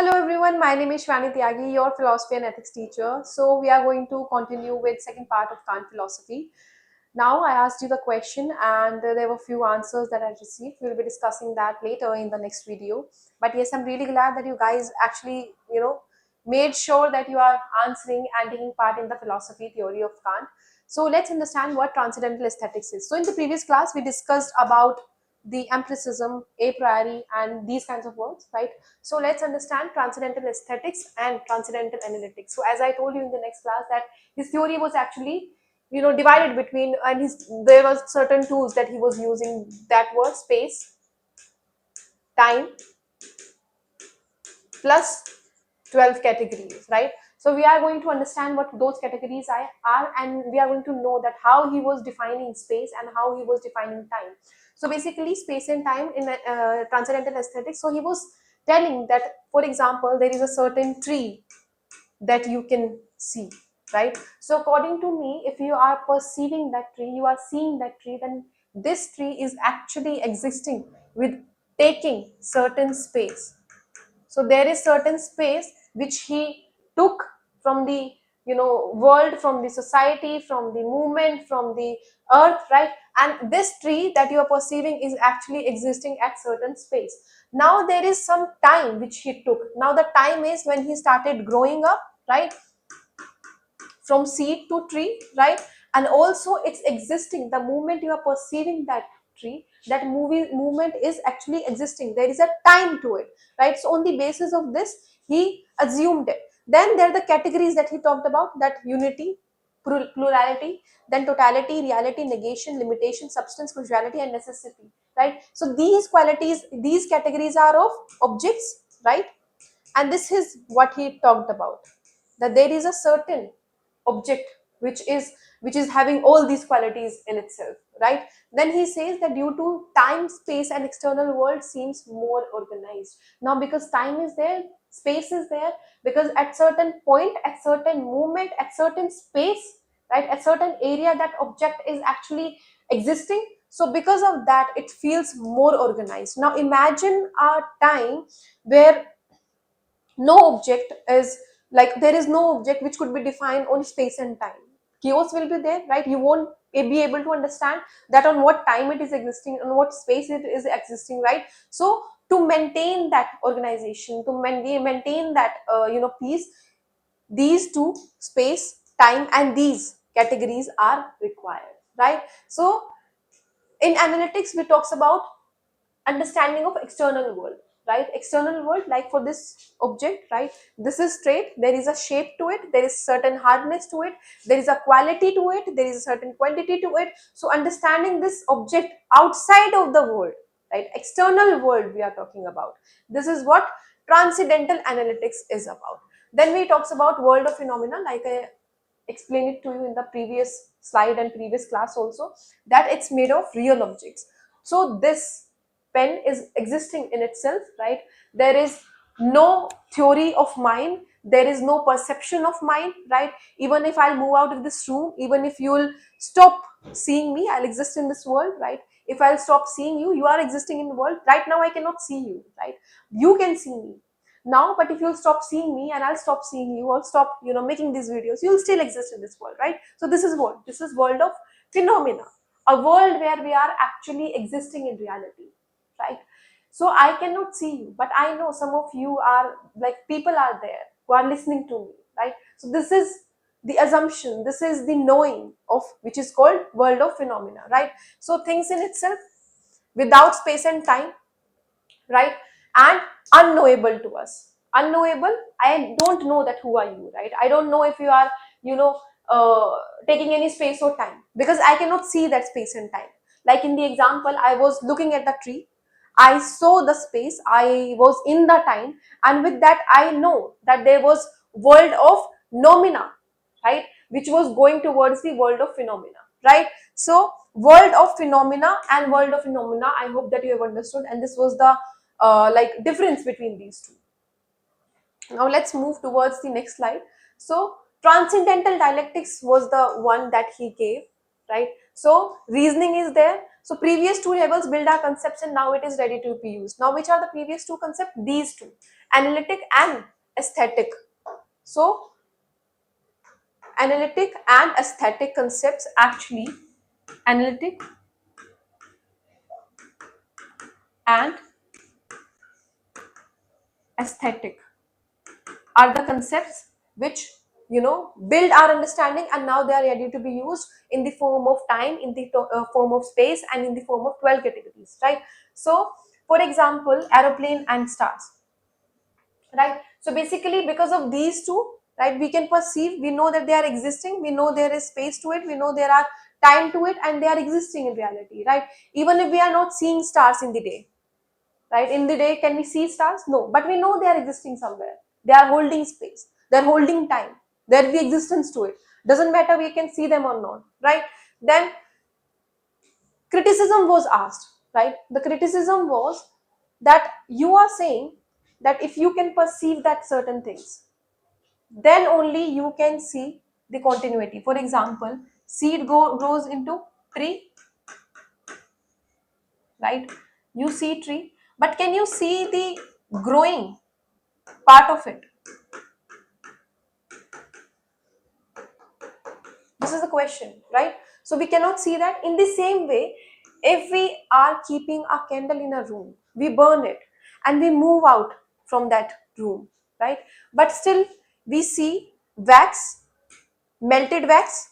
Hello everyone, my name is Shwani Tyagi, your philosophy and ethics teacher. So we are going to continue with second part of Kant philosophy. Now I asked you the question and there were few answers that I received. We'll be discussing that later in the next video. But yes, I'm really glad that you guys actually, made sure that you are answering and taking part in the philosophy theory of Kant. So let's understand what transcendental aesthetics is. So in the previous class, we discussed about the empiricism, a priori, and these kinds of words, right? So let's understand transcendental aesthetics and transcendental analytics. So as I told you in the next class that his theory was actually divided between, and there was certain tools that he was using that were space, time, plus 12 categories, right? So we are going to understand what those categories are, and we are going to know that how he was defining space and how he was defining time. So basically space and time in transcendental aesthetics, so he was telling that, for example, there is a certain tree that you can see, right? So according to me, if you are perceiving that tree, you are seeing that tree, then this tree is actually existing with taking certain space. So there is certain space which he took from the world, from the society, from the movement, from the earth, right? And this tree that you are perceiving is actually existing at certain space. Now there is some time which he took. Now the time is when he started growing up, right, from seed to tree, right? And also it's existing, the moment you are perceiving that tree, that movement is actually existing, there is a time to it, right? So on the basis of this he assumed it. Then there are the categories that he talked about, that unity, plurality, then totality, reality, negation, limitation, substance, causality, and necessity, right? So these qualities, these categories are of objects, right? And this is what he talked about, that there is a certain object which is having all these qualities in itself, right? Then he says that due to time, space, and external world seems more organized. Now because time is there, space is there, because at certain point, at certain moment, at certain space, right, at certain area, that object is actually existing. So because of that it feels more organized. Now imagine a time where no object is, like, there is no object which could be defined on space and time. Chaos will be there, right? You won't be able to understand that on what time it is existing, on what space it is existing, right? So to maintain that organization, to maintain that peace, these two, space, time, and these categories are required, right? So in analytics we talks about understanding of external world, right? External world, like for this object, right, this is straight, there is a shape to it, there is certain hardness to it, there is a quality to it, there is a certain quantity to it. So understanding this object outside of the world, right, external world we are talking about, this is what transcendental analytics is about. Then we talks about world of phenomena, like I explained it to you in the previous slide and previous class also, that it's made of real objects. So this pen is existing in itself, right? There is no theory of mind, there is no perception of mind, right? Even if I'll move out of this room, even if you'll stop seeing me, I'll exist in this world, right? If I'll stop seeing you, you are existing in the world. Right now I cannot see you, right? You can see me now, but if you'll stop seeing me and I'll stop seeing you, or stop making these videos, you'll still exist in this world, right? So this is what, this is world of phenomena, a world where we are actually existing in reality, right? So I cannot see you, but I know some of you are, like, people are there who are listening to me, right? So this is the assumption, this is the knowing of which is called world of phenomena, right? So things in itself without space and time, right? And unknowable to us, unknowable, I don't know that who are you, right? I don't know if you are you know taking any space or time, because I cannot see that space and time. Like in the example, I was looking at the tree, I saw the space, I was in the time, and with that I know that there was world of nomina, right, which was going towards the world of phenomena, right? So world of phenomena and world of phenomena, I hope that you have understood, and this was the like difference between these two. Now let's move towards the next slide. So transcendental dialectics was the one that he gave, right? So reasoning is there, So previous two levels build our concepts and now it is ready to be used. Now which are the previous two concepts? These two, analytic and aesthetic. So analytic and aesthetic concepts, actually analytic and aesthetic are the concepts which build our understanding, and now they are ready to be used in the form of time, in the form of space, and in the form of 12 categories, right? So for example, aeroplane and stars, right? So basically because of these two, right, we can perceive, we know that they are existing, we know there is space to it, we know there are time to it, and they are existing in reality, right? Even if we are not seeing stars in the day, right? In the day, can we see stars? No, but we know they are existing somewhere. They are holding space, they are holding time, there is the existence to it. Doesn't matter we can see them or not, right? Then criticism was asked, right? The criticism was that you are saying that if you can perceive that certain things, then only you can see the continuity. For example, seed grows into tree, right? You see tree, but can you see the growing part of it? This is the question, right? So we cannot see that. In the same way, if we are keeping a candle in a room, we burn it and we move out from that room, right? But still we see wax, melted wax,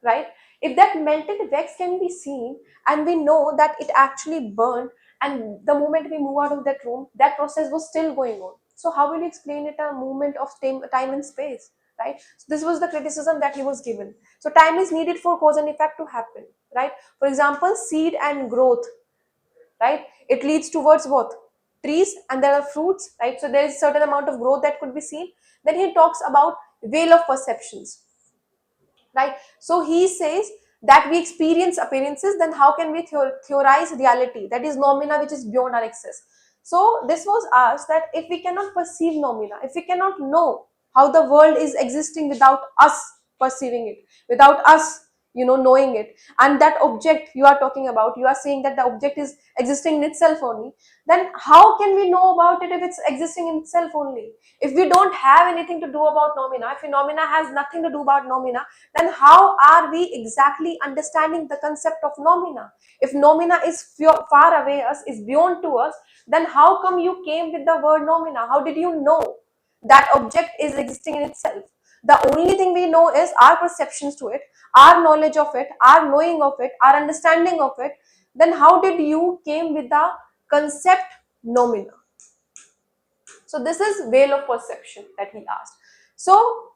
right? If that melted wax can be seen and we know that it actually burned, and the moment we move out of that room, that process was still going on. So how will you explain it a movement of time and space, right? So this was the criticism that he was given. So time is needed for cause and effect to happen, right? For example, seed and growth, right? It leads towards what? Trees, and there are fruits, right? So there is certain amount of growth that could be seen. Then he talks about veil of perceptions, right? So he says that we experience appearances, then how can we theorize reality, that is nomina, which is beyond our access. So this was asked that if we cannot perceive nomina, if we cannot know how the world is existing without us perceiving it, without us knowing it, and that object you are talking about, you are saying that the object is existing in itself only, then how can we know about it if it's existing in itself only? If we don't have anything to do about nomina, if phenomena has nothing to do about nomina, then how are we exactly understanding the concept of nomina? If nomina is far away us, is beyond to us, then how come you came with the word nomina? How did you know that object is existing in itself? The only thing we know is our perceptions to it, our knowledge of it, our knowing of it, our understanding of it. Then how did you came with the concept nomina? So this is veil of perception that he asked. So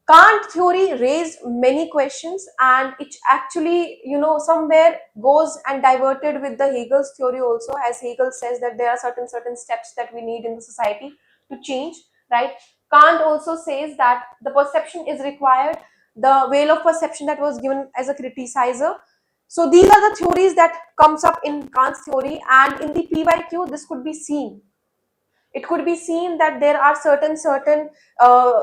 Kant theory raised many questions, and it actually, somewhere goes and diverted with the Hegel's theory also, as Hegel says that there are certain steps that we need in the society to change, right? Kant also says that the perception is required, the veil of perception that was given as a criticizer. So these are the theories that comes up in Kant's theory, and in the PYQ this could be seen. It could be seen that there are certain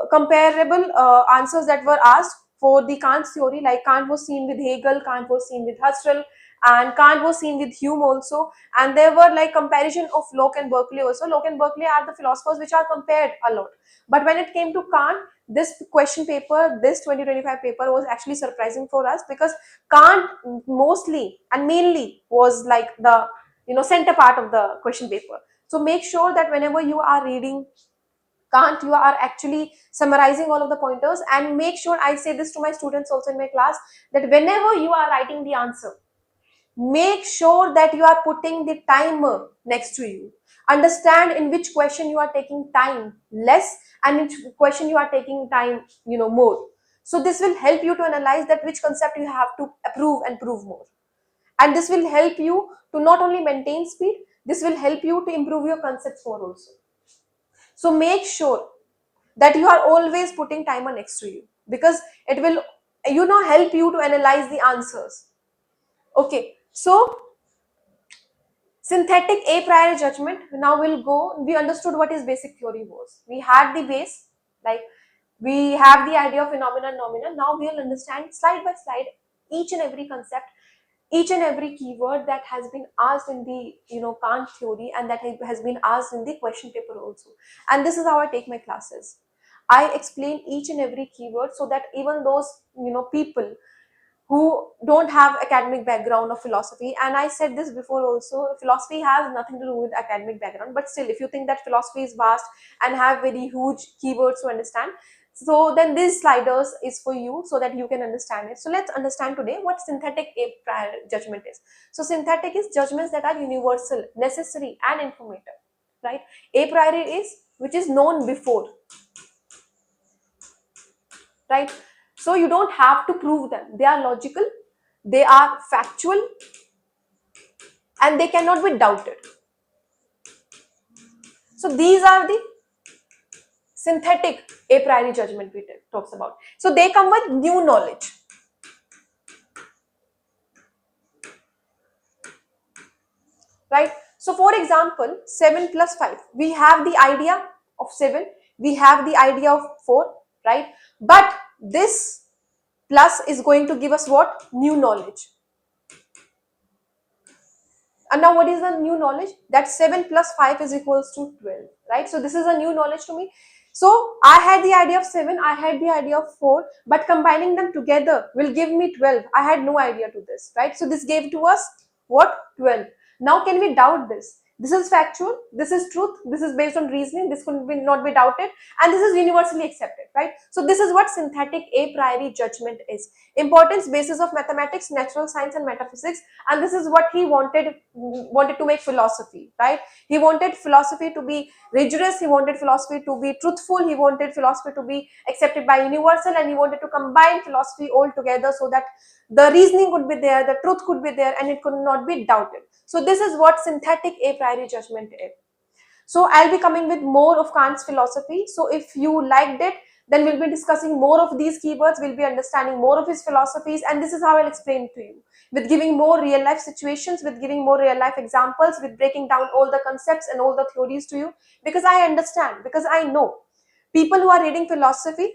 comparable answers that were asked for the Kant's theory, like Kant was seen with Hegel, Kant was seen with Husserl, and Kant was seen with Hume also, and there were like comparison of Locke and Berkeley also. Locke and Berkeley are the philosophers which are compared a lot, but when it came to Kant, this question paper, this 2025 paper was actually surprising for us, because Kant mostly and mainly was like the center part of the question paper. So make sure that whenever you are reading Kant, you are actually summarizing all of the pointers, and make sure, I say this to my students also in my class, that whenever you are writing the answer, make sure that you are putting the timer next to you. Understand in which question you are taking time less and which question you are taking time more. So this will help you to analyze that which concept you have to approve and prove more, and this will help you to not only maintain speed, this will help you to improve your concepts more also. So make sure that you are always putting timer next to you, because it will help you to analyze the answers. Okay, so synthetic a priori judgment. Now we'll go, we understood what his basic theory was, we had the base, like We have the idea of phenomena, nomina. Now we will understand slide by slide each and every concept, each and every keyword that has been asked in the Kant theory, and that has been asked in the question paper also. And this is how I take my classes. I explain each and every keyword so that even those people who don't have academic background of philosophy, and I said this before also, philosophy has nothing to do with academic background, but still, if you think that philosophy is vast and have very huge keywords to understand, so then these sliders is for you so that you can understand it. So let's understand today what synthetic a priori judgment is. So synthetic is judgments that are universal, necessary and informative, right? A priori is which is known before, right? So you don't have to prove them. They are logical, they are factual, and they cannot be doubted. So these are the synthetic a priori judgment we talks about. So they come with new knowledge, right? So for example, 7 plus 5, we have the idea of 7, we have the idea of 4, right? But this plus is going to give us what? New knowledge. And now what is the new knowledge? That 7 plus 5 is equals to 12, right? So this is a new knowledge to me. So I had the idea of 7, I had the idea of 4, but combining them together will give me 12. I had no idea to this, right? So this gave to us what? 12. Now can we doubt this? This is factual, this is truth, this is based on reasoning, this could not be doubted, and this is universally accepted, right? So this is what synthetic a priori judgment is. Importance basis of mathematics, natural science and metaphysics, and this is what he wanted to make philosophy, right? He wanted philosophy to be rigorous, he wanted philosophy to be truthful, he wanted philosophy to be accepted by universal, and he wanted to combine philosophy all together so that the reasoning could be there, the truth could be there, and it could not be doubted. So this is what synthetic a priori judgment is. So I'll be coming with more of Kant's philosophy. So if you liked it, then we'll be discussing more of these keywords, we'll be understanding more of his philosophies, and this is how I'll explain to you. With giving more real life situations, with giving more real life examples, with breaking down all the concepts and all the theories to you, because I understand, because I know people who are reading philosophy,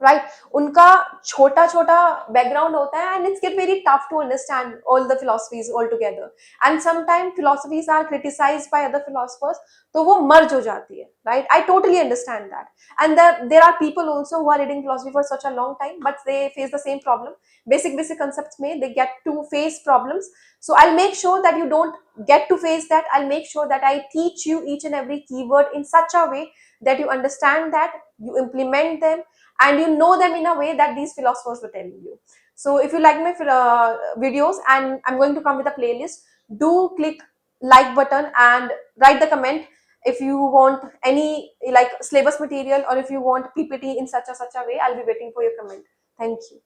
right, उनका छोटा छोटा background होता है, and it's get very tough to understand all the philosophies all together, and sometimes philosophies are criticized by other philosophers, तो वो merge हो जाती है, right? I totally understand that. And there are people also who are reading philosophy for such a long time, but they face the same problem. Basic concepts में they get to face problems. So I'll make sure that you don't get to face that. I'll make sure that I teach you each and every keyword in such a way that you understand that, you implement them, and you know them in a way that these philosophers were telling you. So if you like my videos, and I'm going to come with a playlist, do click like button and write the comment if you want any like syllabus material, or if you want PPT in such a way. I'll be waiting for your comment. Thank you.